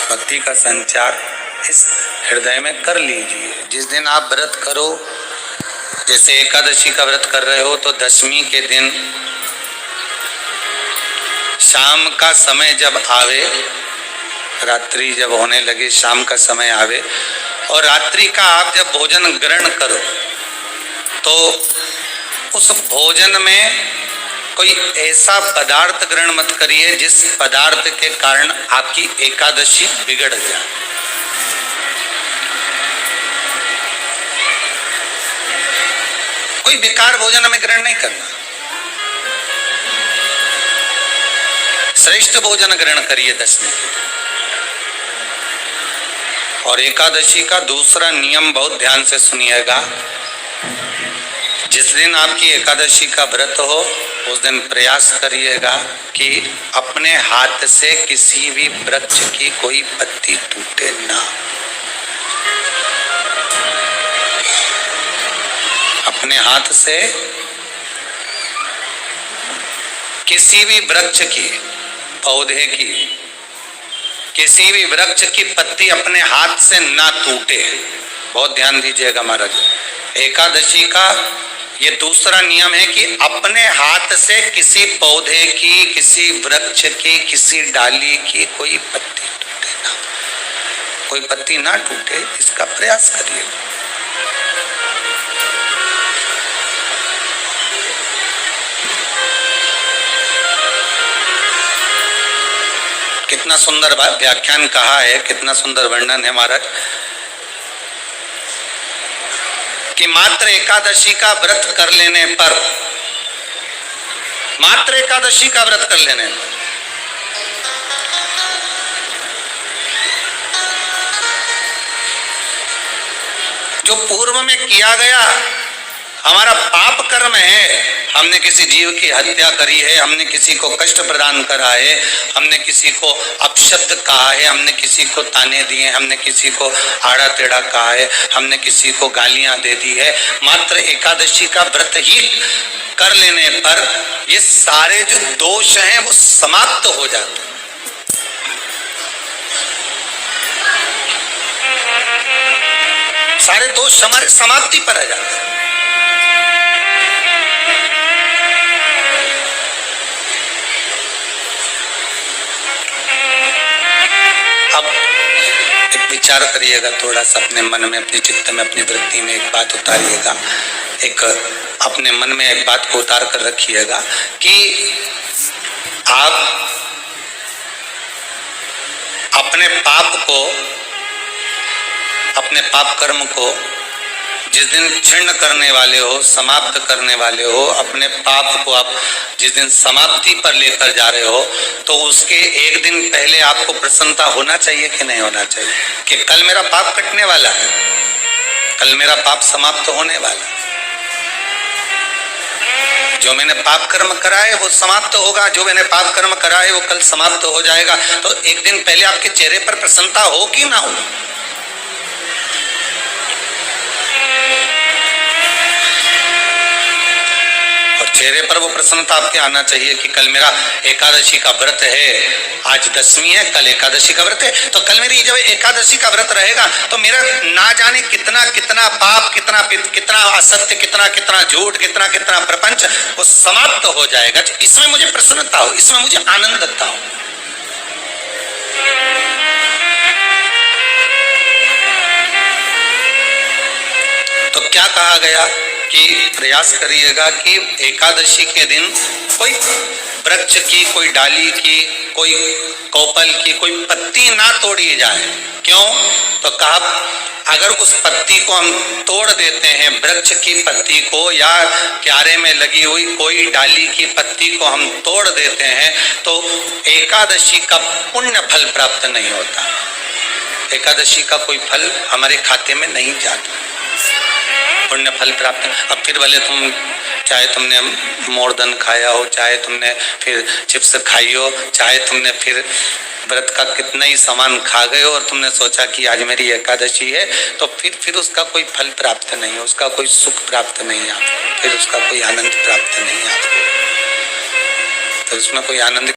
भक्ति का संचार इस हृदय में कर लीजिए। जिस दिन आप व्रत करो, जैसे एकादशी का व्रत कर रहे हो तो दशमी के दिन शाम का समय जब आवे, रात्रि जब होने लगे, शाम का समय आवे और रात्रि का आप जब भोजन ग्रहण करो तो उस भोजन में कोई ऐसा पदार्थ ग्रहण मत करिए जिस पदार्थ के कारण आपकी एकादशी बिगड़ जाए। कोई बेकार भोजन हमें ग्रहण नहीं करना, श्रेष्ठ भोजन ग्रहण करिए दशमी के। और एकादशी का दूसरा नियम बहुत ध्यान से सुनिएगा। जिस दिन आपकी एकादशी का व्रत हो उस दिन प्रयास करिएगा कि अपने हाथ से किसी भी वृक्ष की कोई पत्ती टूटे ना। अपने हाथ से किसी भी वृक्ष की, पौधे की, किसी भी वृक्ष की पत्ती अपने हाथ से ना टूटे। बहुत ध्यान दीजिएगा महाराज। एकादशी का ये दूसरा नियम है कि अपने हाथ से किसी पौधे की, किसी वृक्ष की, किसी डाली की कोई पत्ती टूटे ना, कोई पत्ती ना टूटे, इसका प्रयास करिए। कितना सुंदर व्याख्यान कहा है, कितना सुंदर वर्णन है महाराज कि मात्र एकादशी का व्रत कर लेने पर, मात्र एकादशी का व्रत कर लेने पर जो पूर्व में किया गया हमारा पाप कर्म है, हमने किसी जीव की हत्या करी है, हमने किसी को कष्ट प्रदान करा है, हमने किसी को अपशब्द कहा है, हमने किसी को ताने दिए, हमने किसी को आड़ा टेढ़ा कहा है, हमने किसी को गालियां दे दी है, मात्र एकादशी का व्रत ही कर लेने पर ये सारे जो दोष हैं वो समाप्त हो जाते हैं। सारे दोष हमारे समाप्ति पर आ जाते हैं। अब एक विचार करिएगा थोड़ा सा अपने मन में, अपने चित्त में, अपनी वृत्ति में एक बात उतारिएगा, एक अपने मन में एक बात को उतार कर रखिएगा कि आप अपने पाप को, अपने पाप कर्म को जिस दिन क्षीण करने वाले हो, समाप्त करने वाले हो, अपने पाप को आप जिस दिन समाप्ति पर लेकर जा रहे हो तो उसके एक दिन पहले आपको प्रसन्नता होना चाहिए कि नहीं होना चाहिए कि कल मेरा पाप कटने वाला है, कल मेरा पाप समाप्त होने वाला है। जो मैंने पाप कर्म करा है वो समाप्त होगा, जो मैंने पाप कर्म करा है वो कल समाप्त हो जाएगा। तो एक दिन पहले आपके चेहरे पर प्रसन्नता हो कि ना हो? चेहरे पर वो प्रसन्नता आपके आना चाहिए कि कल मेरा एकादशी का व्रत है, आज दशमी है, कल एकादशी का व्रत है, तो कल मेरी जब एकादशी का व्रत रहेगा तो मेरा ना जाने कितना कितना पाप, कितना कितना असत्य, कितना कितना झूठ, कितना कितना प्रपंच वो समाप्त हो जाएगा। इसमें मुझे प्रसन्नता हो, इसमें मुझे आनंदता हो। तो क्या कहा गया कि प्रयास करिएगा कि एकादशी के दिन कोई वृक्ष की, कोई डाली की, कोई कोपल की कोई पत्ती ना तोड़ी जाए। क्यों? तो कहा अगर उस पत्ती को हम तोड़ देते हैं, वृक्ष की पत्ती को या क्यारे में लगी हुई कोई डाली की पत्ती को हम तोड़ देते हैं तो एकादशी का पुण्य फल प्राप्त नहीं होता, एकादशी का कोई फल हमारे खाते में नहीं जाता, पुण्य फल प्राप्त। अब फिर भले तुम चाहे तुमने मोरदन खाया हो, चाहे तुमने फिर चिप्स खाई हो, चाहे तुमने फिर व्रत का कितना ही सामान खा गए हो और तुमने सोचा कि आज मेरी एकादशी है, तो फिर उसका कोई फल प्राप्त नहीं, उसका कोई सुख प्राप्त नहीं आपको, फिर उसका कोई आनंद प्राप्त नहीं आपको, तो उसमें कोई आनंद